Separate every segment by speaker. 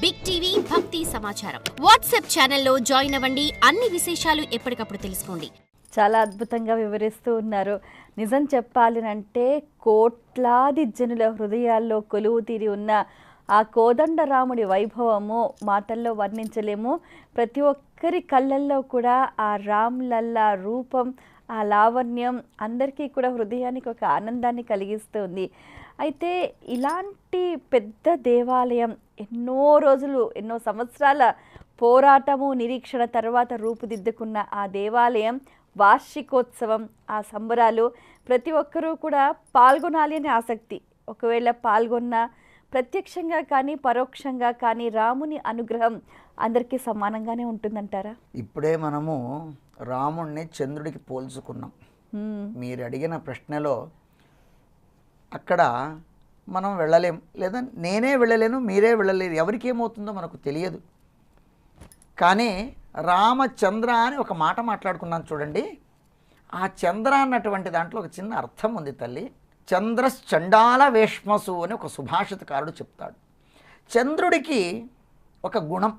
Speaker 1: Big TV భక్తి సమాచారం WhatsApp ఛానల్లో జాయిన్ అవ్వండి. అన్ని విశేషాలు ఎప్పటికప్పుడు తెలుసుకోండి.
Speaker 2: చాలా అద్భుతంగా వివరిస్తూ ఉన్నారు. నిజం చెప్పాలంటే కోట్లాది జనుల హృదయాల్లో కొలువు తీరి ఉన్న ఆ కోదండరాముడి వైభవము మాటల్లో వర్ణించలేము. ప్రతి ఒక్కరి కళ్ళల్లో కూడా ఆ రామ్లల్లా రూపం, ఆ లావణ్యం అందరికీ కూడా హృదయానికి ఒక ఆనందాన్ని కలిగిస్తుంది. అయితే ఇలాంటి పెద్ద దేవాలయం ఎన్నో రోజులు, ఎన్నో సంవత్సరాల పోరాటము, నిరీక్షణ తర్వాత రూపుదిద్దుకున్న ఆ దేవాలయం వార్షికోత్సవం, ఆ సంబరాలు ప్రతి ఒక్కరూ కూడా పాల్గొనాలి అనే ఆసక్తి. ఒకవేళ పాల్గొన్న ప్రత్యక్షంగా కానీ పరోక్షంగా కానీ రాముని అనుగ్రహం అందరికీ సమానంగానే ఉంటుందంటారా?
Speaker 3: ఇప్పుడే మనము రాముణ్ణి చంద్రుడికి పోల్చుకున్నాం. మీరు అడిగిన ప్రశ్నలో అక్కడ మనం వెళ్ళలేం, లేదా నేనే వెళ్ళలేను, మీరే వెళ్ళలేరు, ఎవరికి ఏమవుతుందో మనకు తెలియదు. కానీ రామచంద్ర అని ఒక మాట మాట్లాడుకున్నాను చూడండి. ఆ చంద్ర అన్నటువంటి దాంట్లో ఒక చిన్న అర్థం ఉంది తల్లి. చంద్రశ్చండాల వేష్మసు అని ఒక సుభాషితకారుడు చెప్తాడు. చంద్రుడికి ఒక గుణం,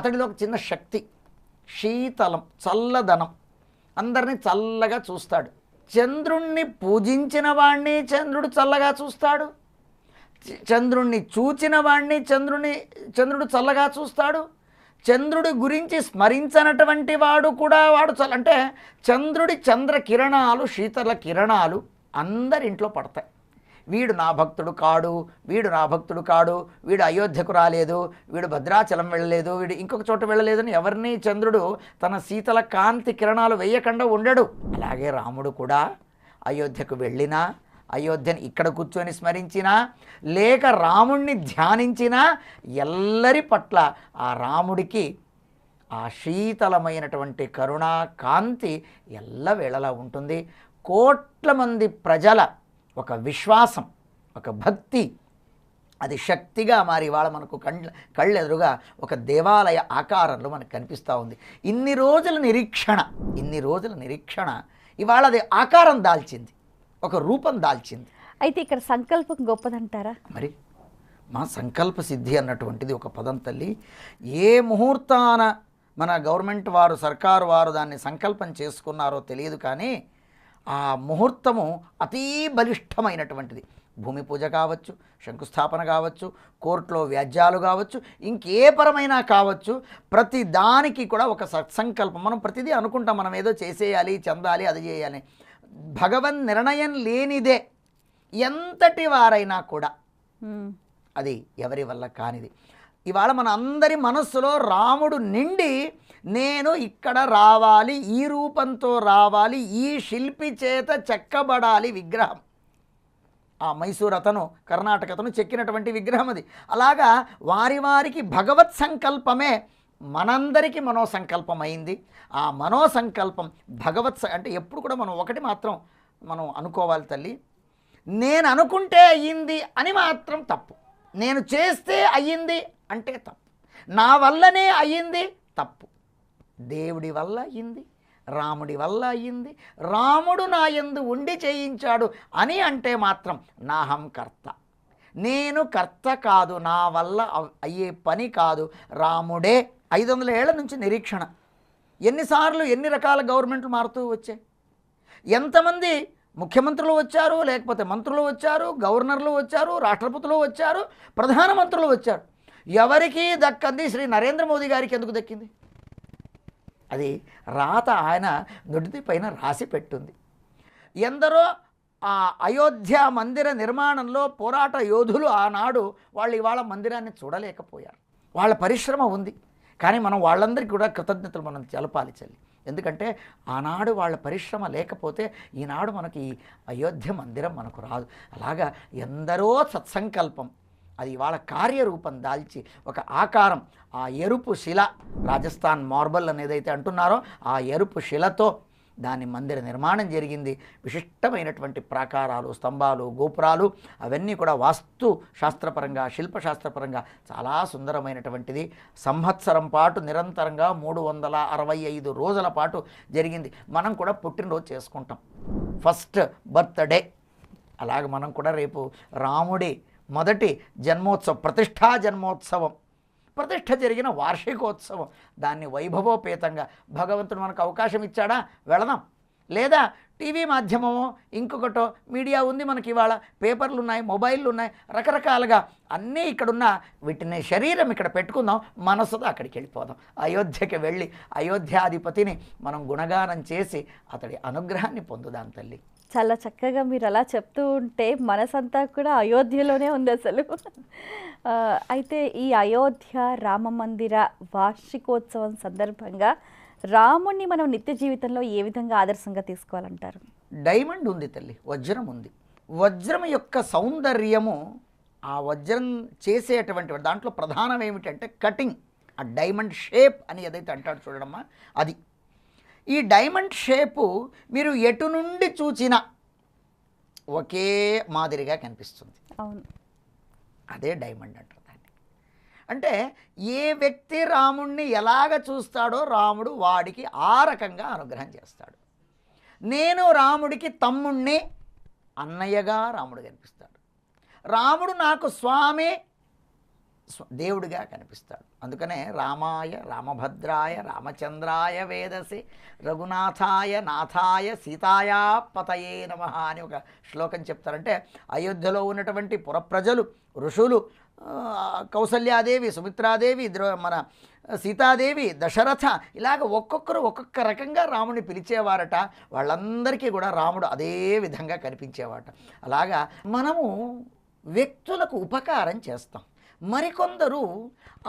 Speaker 3: అతడిలో ఒక చిన్న శక్తి, శీతలం, చల్లదనం, అందరినీ చల్లగా చూస్తాడు. చంద్రుణ్ణి పూజించిన వాణ్ణి చంద్రుడు చల్లగా చూస్తాడు, చంద్రుణ్ణి చూచిన వాణ్ణి చంద్రుడు చల్లగా చూస్తాడు. చంద్రుడి గురించి స్మరించనటువంటి వాడు కూడా అంటే చంద్రుడి చంద్ర కిరణాలు, శీతల కిరణాలు అందరింట్లో పడతాయి. వీడు నా భక్తుడు కాడు, వీడు నా భక్తుడు కాడు, వీడు అయోధ్యకు రాలేదు, వీడు భద్రాచలం వెళ్ళలేదు, వీడు ఇంకొక చోట వెళ్ళలేదని ఎవరిని చంద్రుడు తన శీతల కాంతి కిరణాలు వేయకుండా ఉండడు. అలాగే రాముడు కూడా అయోధ్యకు వెళ్ళినా, అయోధ్యని ఇక్కడ కూర్చొని స్మరించినా, లేక రాముణ్ణి ధ్యానించినా ఎల్లరి పట్ల ఆ రాముడికి ఆ శీతలమైనటువంటి కరుణా కాంతి ఎల్లవేళలా ఉంటుంది. కోట్ల మంది ప్రజల ఒక విశ్వాసం, ఒక భక్తి, అది శక్తిగా మారి ఇవాళ మనకు కళ్ళెదురుగా ఒక దేవాలయ ఆకారంలో మనకు కనిపిస్తూ ఉంది. ఇన్ని రోజుల నిరీక్షణ ఇవాళ అది ఆకారం దాల్చింది, ఒక రూపం దాల్చింది.
Speaker 2: అయితే ఇక్కడ సంకల్పం గొప్పదంటారా?
Speaker 3: మరి మా సంకల్ప సిద్ధి అన్నటువంటిది ఒక పదం తల్లి. ఏ ముహూర్తాన మన గవర్నమెంట్ వారు, సర్కారు వారు దాన్ని సంకల్పం చేసుకున్నారో తెలియదు, కానీ ఆ ముహూర్తము అతీ బలిష్టమైనటువంటిది. భూమి పూజ కావచ్చు, శంకుస్థాపన కావచ్చు, కోర్టులో వ్యాజ్యాలు కావచ్చు, ఇంకే పరమైనా కావచ్చు, ప్రతి దానికి కూడా ఒక సత్సంకల్పం. మనం ప్రతిదీ అనుకుంటాం మనం ఏదో చేసేయాలి, చెందాలి, అది చేయాలి. భగవన్ నిర్ణయం లేనిదే ఎంతటి వారైనా కూడా అది ఎవరి వల్ల కానిది. ఇవాళ మన అందరి మనస్సులో రాముడు నిండి నేను ఇక్కడ రావాలి, ఈ రూపంతో రావాలి, ఈ శిల్పి చేత చెక్కబడాలి విగ్రహం. ఆ మైసూర్ అతను, కర్ణాటక అతను చెక్కినటువంటి విగ్రహం అది. అలాగా వారికి భగవత్ సంకల్పమే మనందరికీ మనోసంకల్పం అయింది. ఆ మనోసంకల్పం అంటే ఎప్పుడు కూడా మనం ఒకటి మాత్రం మనం అనుకోవాలి తల్లి, నేను అనుకుంటే అయ్యింది అని మాత్రం తప్పు, నేను చేస్తే అయ్యింది అంటే తప్పు, నా వల్లనే అయ్యింది తప్పు. దేవుడి వల్ల అయ్యింది, రాముడి వల్ల అయ్యింది, రాముడు నా యందు ఉండి చేయించాడు అని అంటే మాత్రం నాహం కర్త, నేను కర్త కాదు, నా వల్ల అయ్యే పని కాదు, రాముడే. 500 ఏళ్ల నుంచి నిరీక్షణ. ఎన్నిసార్లు ఎన్ని రకాల గవర్నమెంట్లు మారుతూ వచ్చాయి, ఎంతమంది ముఖ్యమంత్రులు వచ్చారు, లేకపోతే మంత్రులు వచ్చారు, గవర్నర్లు వచ్చారు, రాష్ట్రపతులు వచ్చారు, ప్రధానమంత్రులు వచ్చారు. ఎవరికి దక్కంది శ్రీ నరేంద్ర మోదీ గారికి ఎందుకు దక్కింది? అది రాత ఆయన నుడితి పైన రాసి పెట్టుంది. ఎందరో ఆ అయోధ్య మందిర నిర్మాణంలో పోరాట యోధులు ఆనాడు వాళ్ళు ఇవాళ మందిరాన్ని చూడలేకపోయారు. వాళ్ళ పరిశ్రమ ఉంది, కానీ మనం వాళ్ళందరికీ కూడా కృతజ్ఞతలు మనం తెలపాలి చెల్లి. ఎందుకంటే ఆనాడు వాళ్ళ పరిశ్రమ లేకపోతే ఈనాడు మనకి ఈ అయోధ్య మందిరం మనకు రాదు. అలాగా ఎందరో సత్సంకల్పం అది ఇవాళ కార్యరూపం దాల్చి ఒక ఆకారం, ఆ ఎరుపు శిల, రాజస్థాన్ మార్బల్ అనేదైతే అంటున్నారో ఆ ఎరుపు శిలతో దాని మందిర నిర్మాణం జరిగింది. విశిష్టమైనటువంటి ప్రాకారాలు, స్తంభాలు, గోపురాలు అవన్నీ కూడా వాస్తు శాస్త్రపరంగా, శిల్పశాస్త్రపరంగా చాలా సుందరమైనటువంటిది. సంవత్సరం పాటు నిరంతరంగా 365 రోజుల పాటు జరిగింది. మనం కూడా పుట్టినరోజు చేసుకుంటాం, ఫస్ట్ బర్త్డే. అలాగే మనం కూడా రేపు రాముడి మొదటి జన్మోత్సవం, ప్రతిష్ఠా జన్మోత్సవం, ప్రతిష్ఠ జరిగిన వార్షికోత్సవం, దాన్ని వైభవోపేతంగా భగవంతుడు మనకు అవకాశం ఇచ్చాడా, వెళదాం. లేదా టీవీ మాధ్యమమో ఇంకొకటో మీడియా ఉంది మనకి, ఇవాళ పేపర్లు ఉన్నాయి, మొబైళ్ళు ఉన్నాయి, రకరకాలుగా అన్నీ ఇక్కడున్న వీటిని శరీరం ఇక్కడ పెట్టుకుందాం, మనసుతో అక్కడికి వెళ్ళిపోదాం. అయోధ్యకి వెళ్ళి అయోధ్యాధిపతిని మనం గుణగానం చేసి అతడి అనుగ్రహాన్ని పొందుదాం తల్లి.
Speaker 2: చాలా చక్కగా మీరు అలా చెప్తూ ఉంటే మనసంతా కూడా అయోధ్యలోనే ఉంది అసలు. అయితే ఈ అయోధ్య రామ మందిర వార్షికోత్సవం సందర్భంగా రాముణ్ణి మనం నిత్య జీవితంలో ఏ విధంగా ఆదర్శంగా తీసుకోవాలంటారు?
Speaker 3: డైమండ్ ఉంది తల్లి, వజ్రం ఉంది. వజ్రం యొక్క సౌందర్యము, ఆ వజ్రం చేసేటువంటి దాంట్లో ప్రధానం ఏమిటంటే కటింగ్, ఆ డైమండ్ షేప్ అని ఏదైతే అంటాడు చూడడమ్మా, అది. ఈ డైమండ్ షేపు మీరు ఎటు నుండి చూచినా ఒకే మాదిరిగా కనిపిస్తుంది.
Speaker 2: అవును,
Speaker 3: అదే డైమండ్ అంటారు దాన్ని. అంటే ఏ వ్యక్తి రాముణ్ణి ఎలాగ చూస్తాడో రాముడు వాడికి ఆ రకంగా అనుగ్రహం చేస్తాడు. నేను రాముడికి తమ్ముణ్ణి, అన్నయ్యగా రాముడు కనిపిస్తాడు. రాముడు నాకు స్వామి, దేవుడిగా కనిపిస్తాడు. అందుకనే రామాయ రామభద్రాయ రామచంద్రాయ వేదసి రఘునాథాయ నాథాయ సీతాయా పతయే నమః అని ఒక శ్లోకం చెప్తారంటే, అయోధ్యలో ఉన్నటువంటి పురప్రజలు, ఋషులు, కౌసల్యాదేవి, సుమిత్రాదేవి, మన సీతాదేవి, దశరథ, ఇలాగ ఒక్కొక్కరు ఒక్కొక్క రకంగా రాముడిని పిలిచేవారట. వాళ్ళందరికీ కూడా రాముడు అదే విధంగా కనిపించేవాట. అలాగా మనము వ్యక్తులకు ఉపకారం చేస్తాం. మరికొందరు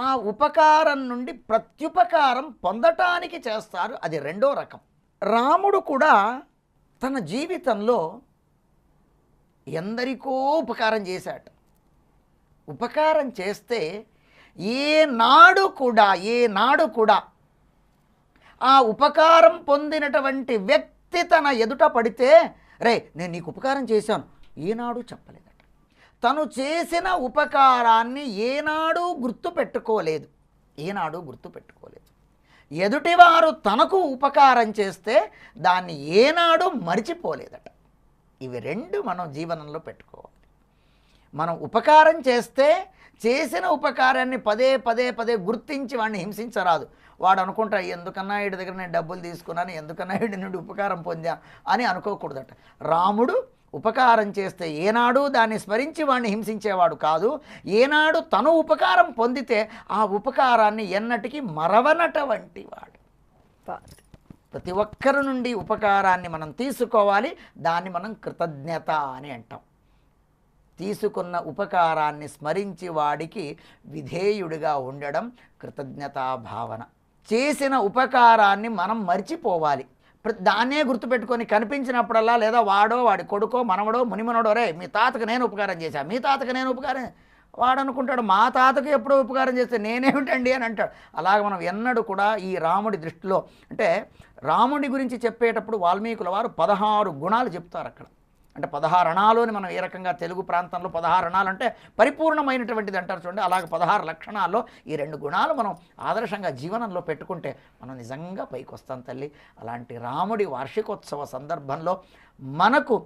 Speaker 3: ఆ ఉపకారం నుండి ప్రత్యుపకారం పొందటానికి చేస్తారు, అది రెండో రకం. రాముడు కూడా తన జీవితంలో ఎందరికో ఉపకారం చేశాట. ఉపకారం చేస్తే ఏనాడు కూడా ఆ ఉపకారం పొందినటువంటి వ్యక్తి తన ఎదుట పడితే, రే నేను నీకు ఉపకారం చేశాను, ఏనాడు చెప్పలేదట. తను చేసిన ఉపకారాన్ని ఏనాడు గుర్తుపెట్టుకోలేదు. ఎదుటివారు తనకు ఉపకారం చేస్తే దాన్ని ఏనాడు మరిచిపోలేదట. ఇవి రెండు మనం జీవనంలో పెట్టుకోవాలి. మనం ఉపకారం చేస్తే చేసిన ఉపకారాన్ని పదే గుర్తించి వాడిని హింసించరాదు. వాడు అనుకుంటా, ఎందుకన్నా వీడి దగ్గర నేను డబ్బులు తీసుకున్నాను, ఎందుకన్నా వీడి నుండి ఉపకారం పొందా అని అనుకోకూడదట. రాముడు ఉపకారం చేస్తే ఏనాడు దాన్ని స్మరించి వాడిని హింసించేవాడు కాదు. ఏనాడు తను ఉపకారం పొందితే ఆ ఉపకారాన్ని ఎన్నటికీ మరవనటువంటి వాడు. ప్రతి ఒక్కరి నుండి ఉపకారాన్ని మనం తీసుకోవాలి. దాన్ని మనం కృతజ్ఞత అని అంటాం. తీసుకున్న ఉపకారాన్ని స్మరించి వాడికి విధేయుడిగా ఉండడం కృతజ్ఞతా భావన. చేసిన ఉపకారాన్ని మనం మర్చిపోవాలి. దాన్నే గుర్తుపెట్టుకొని కనిపించినప్పుడల్లా, లేదా వాడో వాడి కొడుకో మనవడో మునిమనోడో, రే మీ తాతకు నేను ఉపకారం చేశాను, మీ తాతకు నేను ఉపకారం, వాడు అనుకుంటాడు మా తాతకు ఎప్పుడో ఉపకారం చేస్తే నేనేమిటండి అని అంటాడు. అలాగ మనం ఎన్నడూ కూడా ఈ రాముడి దృష్టిలో, అంటే రాముడి గురించి చెప్పేటప్పుడు వాల్మీకుల వారు 16 గుణాలు చెప్తారు అక్కడ. అంటే 16 అణాలు అని మనం ఏ రకంగా తెలుగు ప్రాంతంలో 16 అణాలు అంటే పరిపూర్ణమైనటువంటిది అంటారు చూడండి. అలాగే 16 లక్షణాల్లో ఈ 2 గుణాలు మనం ఆదర్శంగా జీవనంలో పెట్టుకుంటే మనం నిజంగా పైకి వస్తాం తల్లి. అలాంటి రాముడి వార్షికోత్సవ సందర్భంలో మనకు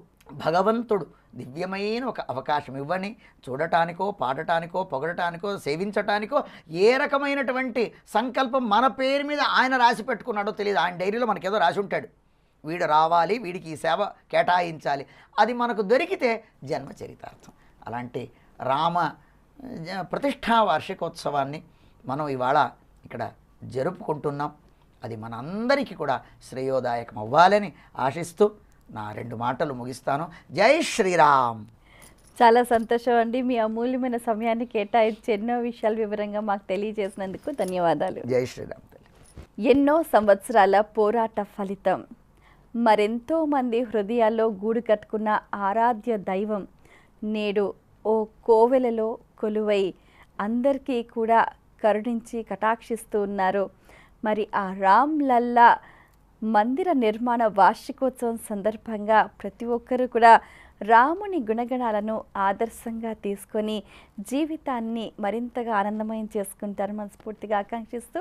Speaker 3: భగవంతుడు దివ్యమైన ఒక అవకాశం ఇవ్వని, చూడటానికో, పాడటానికో, పొగడటానికో, సేవించటానికో ఏ రకమైనటువంటి సంకల్పం మన పేరు మీద ఆయన రాసి పెట్టుకున్నాడో తెలియదు. ఆయన డైరీలో మనకేదో రాసి ఉంటాడు, వీడు రావాలి, వీడికి ఈ సేవ కేటాయించాలి. అది మనకు దొరికితే జన్మ చరితార్థం. అలాంటి రామ ప్రతిష్ఠా వార్షికోత్సవాన్ని మనం ఇవాళ ఇక్కడ జరుపుకుంటున్నాం. అది మనందరికీ కూడా శ్రేయోదాయకం అవ్వాలని ఆశిస్తూ నా 2 మాటలు ముగిస్తాను. జై శ్రీరామ్.
Speaker 2: చాలా సంతోషం అండి. మీ అమూల్యమైన సమయాన్ని కేటాయించి ఎన్నో విషయాలు వివరంగా మాకు తెలియజేసినందుకు ధన్యవాదాలు.
Speaker 3: జై శ్రీరామ్.
Speaker 2: ఎన్నో సంవత్సరాల పోరాట ఫలితం, మరెంతో మంది హృదయాల్లో గూడు కట్టుకున్న ఆరాధ్య దైవం నేడు ఓ కోవెలలో కొలువై అందరికీ కూడా కరుణించి కటాక్షిస్తూ ఉన్నారు. మరి ఆ రామ్ లల్లా మందిర నిర్మాణ వార్షికోత్సవం సందర్భంగా ప్రతి ఒక్కరూ కూడా రాముని గుణగణాలను ఆదర్శంగా తీసుకొని జీవితాన్ని మరింతగా ఆనందమయం చేసుకుంటారు మనస్ఫూర్తిగా ఆకాంక్షిస్తూ,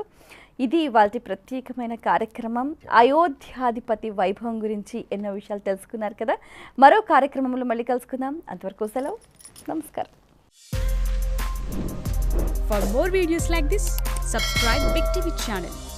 Speaker 2: ఇది వాళ్ళ ప్రత్యేకమైన కార్యక్రమం. అయోధ్యాధిపతి వైభవం గురించి ఎన్నో విషయాలు తెలుసుకున్నారు కదా. మరో కార్యక్రమంలో మళ్ళీ కలుసుకుందాం. అంతవరకు సెలవు. నమస్కారం.
Speaker 4: For more videos like this, subscribe Big TV channel.